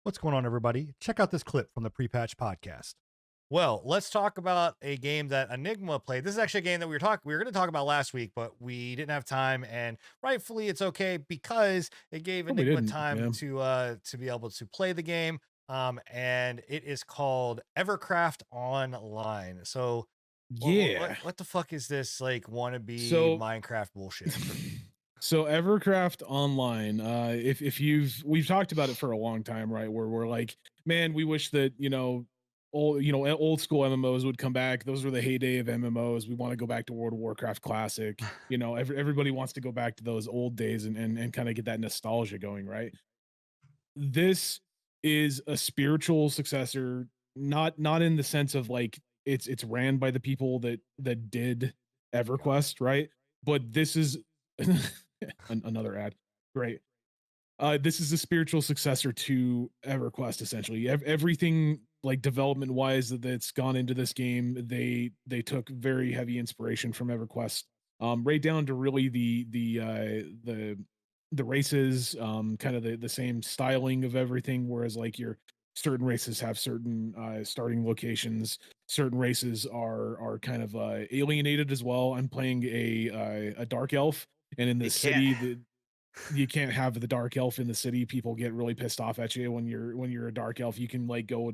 What's going on, everybody? Check out this clip from the Pre-Patch Podcast. Well, let's talk about a game that Enigma played. This is actually a game that we were going to talk about last week, but we didn't have time, and rightfully it's okay because it gave Oh, we Enigma didn't. time Yeah. to be able to play the game. And it is called EverCraft Online. So Yeah. what the fuck is this like wannabe So Minecraft bullshit? so EverCraft Online, if we've talked about it for a long time, right? Where we're like, man, we wish that, old school MMOs would come back. Those were the heyday of MMOs. We want to go back to World of Warcraft Classic. Everybody wants to go back to those old days and kind of get that nostalgia going, right? This is a spiritual successor, not in the sense of like it's ran by the people that did EverQuest, right? But this is another ad. Great. This is a spiritual successor to EverQuest. Essentially, everything like development wise that's gone into this game, they took very heavy inspiration from EverQuest, right down to really the races, kind of the same styling of everything. Whereas like your certain races have certain starting locations, certain races are kind of alienated as well. I'm playing a dark elf, and in the You can't. city you can't have the dark elf in the city. People get really pissed off at you when you're a dark elf. You can like you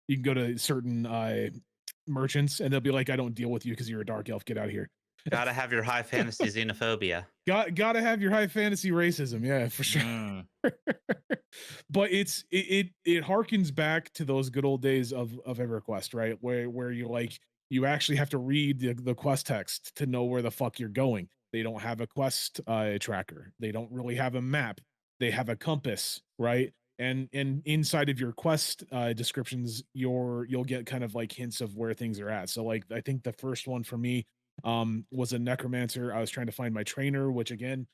can go to certain merchants and they'll be like, I don't deal with you because you're a dark elf. Get out of here. Gotta have your high fantasy xenophobia. Gotta have your high fantasy racism. Yeah, for sure. Mm. But it harkens back to those good old days of EverQuest, right? Where you actually have to read the quest text to know where the fuck you're going. They don't have a quest tracker. They don't really have a map. They have a compass, right? And inside of your quest descriptions, you'll get kind of like hints of where things are at. So like I think the first one for me was a necromancer. I was trying to find my trainer, which again,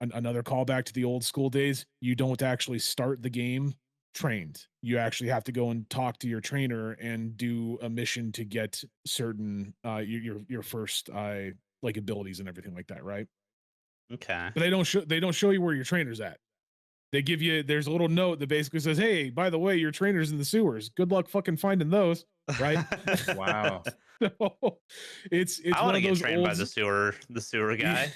another callback to the old school days. You don't actually start the game trained. You actually have to go and talk to your trainer and do a mission to get certain your first like abilities and everything like that, right? Okay. But they don't show you where your trainer's at. They give you there's a little note that basically says, "Hey, by the way, your trainer's in the sewers. Good luck fucking finding those." Right? Wow. So, it's I one want to of get those trained old by the sewer guy.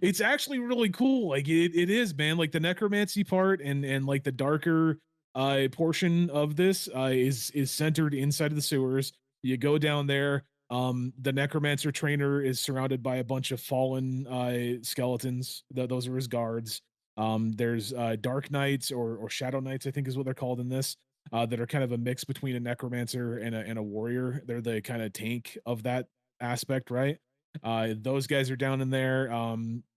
it's actually really cool. Like it is, man. Like the necromancy part and like the darker portion of this is centered inside of the sewers. You go down there. The necromancer trainer is surrounded by a bunch of fallen skeletons. Those are his guards. There's dark knights or shadow knights, I think is what they're called in this. That are kind of a mix between a necromancer and a warrior. They're the kind of tank of that aspect, right? Those guys are down in there.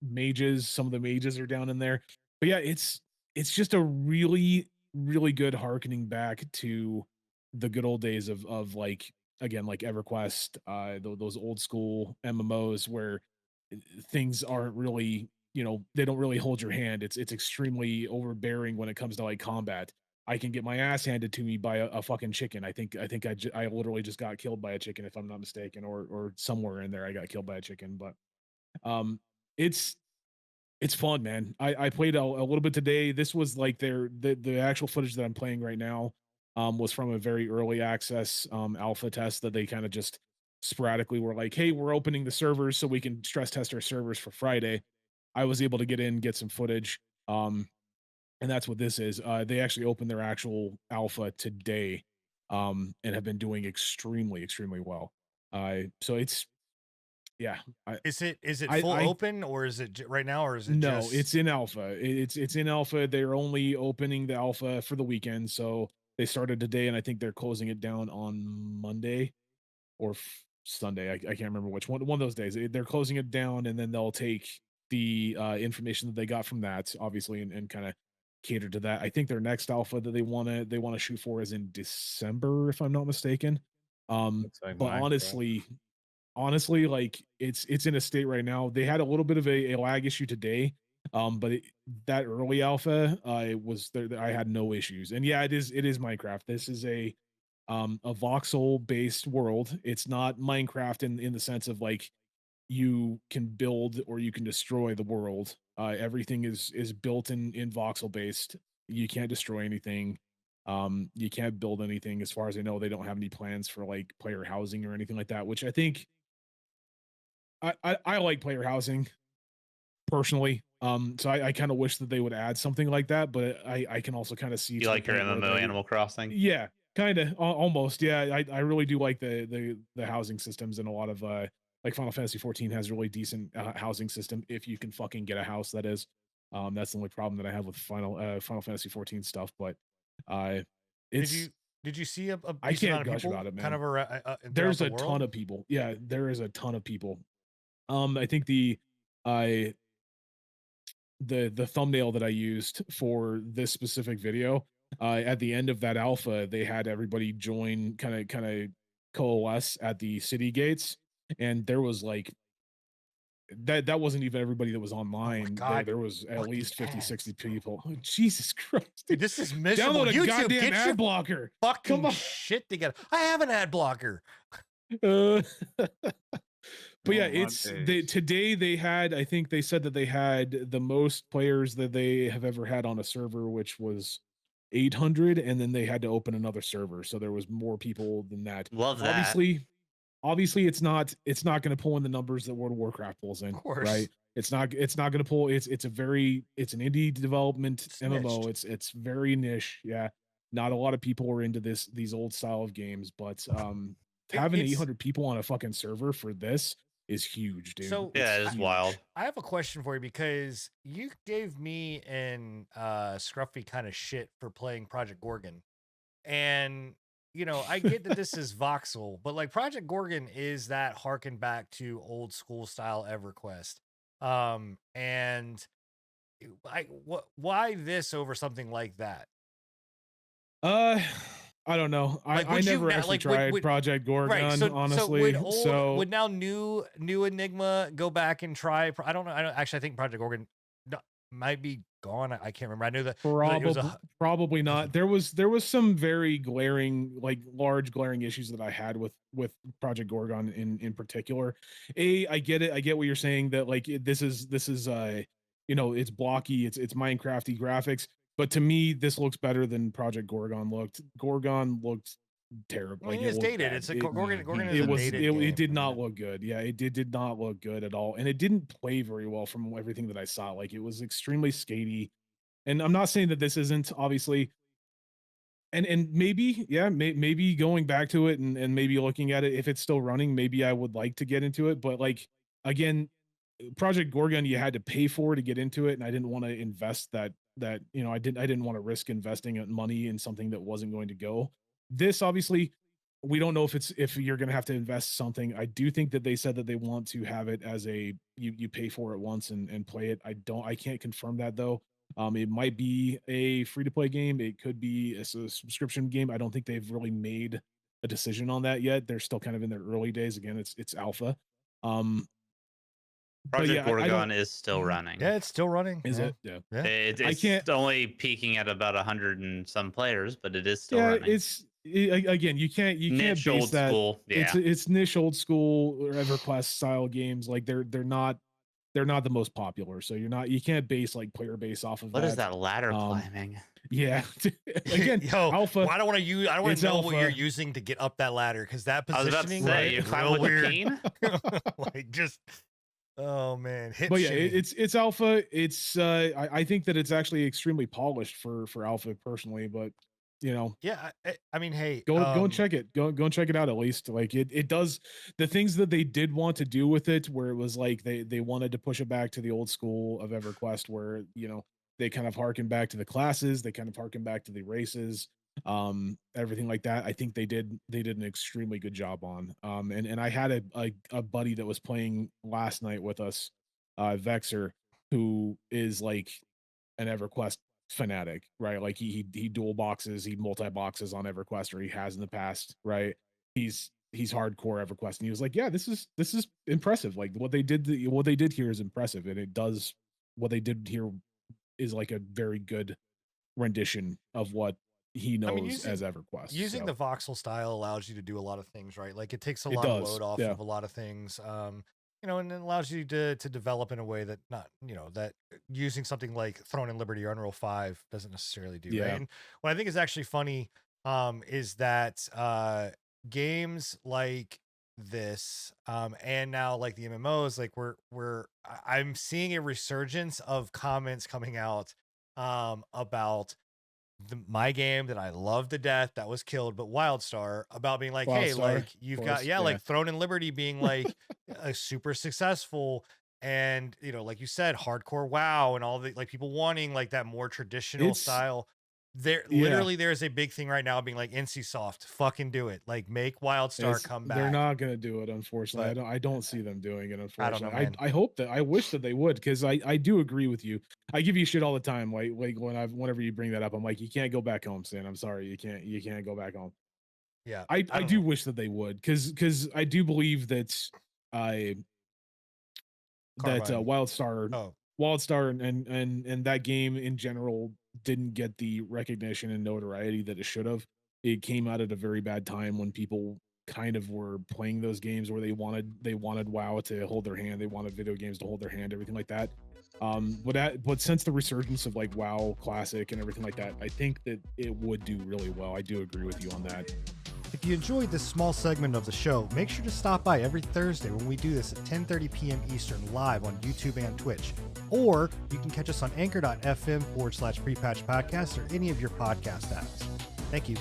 Mages, some of the mages are down in there. But yeah, it's just a really good harkening back to the good old days of like again like EverQuest, those old school MMOs where things aren't really, they don't really hold your hand. It's extremely overbearing when it comes to like combat. I can get my ass handed to me by a fucking chicken. I literally just got killed by a chicken if I'm not mistaken, or somewhere in there I got killed by a chicken. But um, it's it's fun, man. I played a little bit today. This was like the actual footage that I'm playing right now was from a very early access alpha test that they kind of just sporadically were like, hey, we're opening the servers so we can stress test our servers for Friday. I was able to get in, get some footage. And that's what this is. They actually opened their actual alpha today, and have been doing extremely well. So it's yeah. Is it I full I open, or is it right now, or is it no, just it's in alpha. It's in alpha. They're only opening the alpha for the weekend, so they started today, and I think they're closing it down on Monday or Sunday. I can't remember which one. One of those days. They're closing it down, and then they'll take the information that they got from that, obviously, and kind of cater to that. I think their next alpha that they want to shoot for is in December, if I'm not mistaken. Looks like But Minecraft. honestly, like it's in a state right now. They had a little bit of a lag issue today, but that early alpha, it was there. I had no issues, and yeah, it is Minecraft. This is a voxel based world. It's not Minecraft in the sense of like you can build or you can destroy the world. Everything is built in voxel based. You can't destroy anything. You can't build anything. As far as I know, they don't have any plans for like player housing or anything like that, which I think I like player housing personally. So I kind of wish that they would add something like that, but I can also kind of see You to the like your point where MMO they, Animal Crossing? yeah, kind of almost. Yeah, I really do like the housing systems, and a lot of like Final Fantasy 14 has really decent housing system if you can fucking get a house. That is, that's the only problem that I have with Final Fantasy 14 stuff. But uh, Did you it's did you see a I decent can't amount of gush people about it, kind man. of around, throughout There's the a ton world? of people. Yeah, there is a ton of people. I think I the thumbnail that I used for this specific video, at the end of that alpha, they had everybody join, kind of coalesce at the city gates, and there was like that wasn't even everybody that was Oh my online. God, There was at fucking least 50, ads. 60 people. Oh, Jesus Christ. Dude, this is miserable. Download a YouTube, goddamn get your ad blocker. fucking Come on. shit together. I have an ad blocker. Uh, but yeah, Oh, my it's days. today they had, I think they said that they had the most players that they have ever had on a server, which was 800, and then they had to open another server, so there was more people than that. Love that. Obviously it's not going to pull in the numbers that World of Warcraft pulls in, Of course. right? It's not going to pull. It's an indie development It's MMO. niched. It's very niche. Yeah, not a lot of people are into these old style of games, but having It's 800 people on a fucking server for this is huge, dude. so. Yeah, it It's is huge. wild. I have a question for you because you gave me and Scruffy kind of shit for playing Project Gorgon, and I get that this is voxel, but like Project Gorgon is that harken back to old school style EverQuest. And why this over something like that? Uh, I don't know. Like, I would you never now, actually like, tried Project right? Gorgon, So honestly. would now new Enigma go back and try? I don't know. I don't actually. I think Project Gorgon might be gone. I can't remember. I knew that it was Probably not. There was some very glaring, like large glaring issues that I had with Project Gorgon in particular. I get it. I get what you're saying, that like this is it's blocky, it's Minecrafty graphics, but to me this looks better than Project Gorgon looked. Gorgon looked terrible. I mean, Like, it it's looked dated. bad. It's a Gorgon. Gorgon is It a was dated game. it did not look good. Yeah, it did not look good at all, and it didn't play very well from everything that I saw. Like, it was extremely skatey, and I'm not saying that this isn't, obviously, and maybe, yeah, maybe going back to it and maybe looking at it, if it's still running, maybe I would like to get into it. But like, again, Project Gorgon, you had to pay for to get into it, and I didn't want to invest I didn't want to risk investing money in something that wasn't going to go. This, obviously, we don't know if you're going to have to invest something. I do think that they said that they want to have it as a you pay for it once and play it. I can't confirm that, though. It might be a free to play game. It could be a subscription game. I don't think they've really made a decision on that yet. They're still kind of in their early days. Again, it's alpha. But Project yeah, Gorgon is still running. Yeah, it's still running. is yeah. it? Yeah. Yeah. It's only peaking at about 100 and some players, but it is still Yeah, running. Again, you can't Niche base old that. school. Yeah. It's niche old school or EverQuest style games. Like, they're not the most popular. So you can't base like player base off of What that. is that ladder climbing? Yeah. Again, Yo, alpha. well, I don't want to use. I don't want It's to know what you're alpha. using to get up that ladder, because that I was about to positioning, say, you is climb real with a weird. cane? Like, just oh man, hit But yeah, shimmy. it's alpha. It's I think that it's actually extremely polished for alpha personally, but yeah. I mean, hey, go and check it. Go and check it out at least. Like, it does the things that they did want to do with it, where it was like they wanted to push it back to the old school of EverQuest, where they kind of harken back to the classes, they kind of harken back to the races, everything like that. I think they did an extremely good job on. And I had a buddy that was playing last night with us, Vexer, who is like an EverQuest fanatic, right? Like, he dual boxes, he multi boxes on EverQuest, or he has in the past, right? He's hardcore EverQuest, and he was like, yeah, this is impressive. Like, what they did here is impressive, and it does what they did here is like a very good rendition of what he knows as EverQuest. Using So the voxel style allows you to do a lot of things, right? Like, it takes a it lot of does, load off yeah. of a lot of things. and it allows you to develop in a way that not, that using something like Throne and Liberty or Unreal 5 doesn't necessarily do. Right. Yeah. And what I think is actually funny is that games like this and now like the MMOs, like I'm seeing a resurgence of comments coming out about my game that I love to death that was killed, but Wildstar, about being like, hey, Wildstar, like you've of got, course, yeah, yeah. like Throne and Liberty being like a super successful, and like you said, hardcore WoW and all the like people wanting like that more traditional It's style. There yeah. literally there's a big thing right now being like NCSoft, fucking do it. Like make Wildstar come back. They're not gonna do it, unfortunately. But I don't see them doing it, I don't unfortunately. know, man. I hope that I wish that they would, because I do agree with you. I give you shit all the time. Like whenever you bring that up, I'm like, you can't go back home, Stan. I'm sorry, you can't go back home. Yeah. I don't do know. wish that they would, because I do believe that I that Carbine. Wildstar Oh, Wildstar and that game in general didn't get the recognition and notoriety that it should have. It came out at a very bad time when people kind of were playing those games where they wanted WoW to hold their hand, they wanted video games to hold their hand, everything like that. But since the resurgence of like WoW Classic and everything like that, I think that it would do really well. I do agree with you on that. if you enjoyed this small segment of the show, make sure to stop by every Thursday when we do this at 10:30 p.m. Eastern live on YouTube and Twitch. Or you can catch us on anchor.fm/prepatch podcast or any of your podcast apps. Thank you.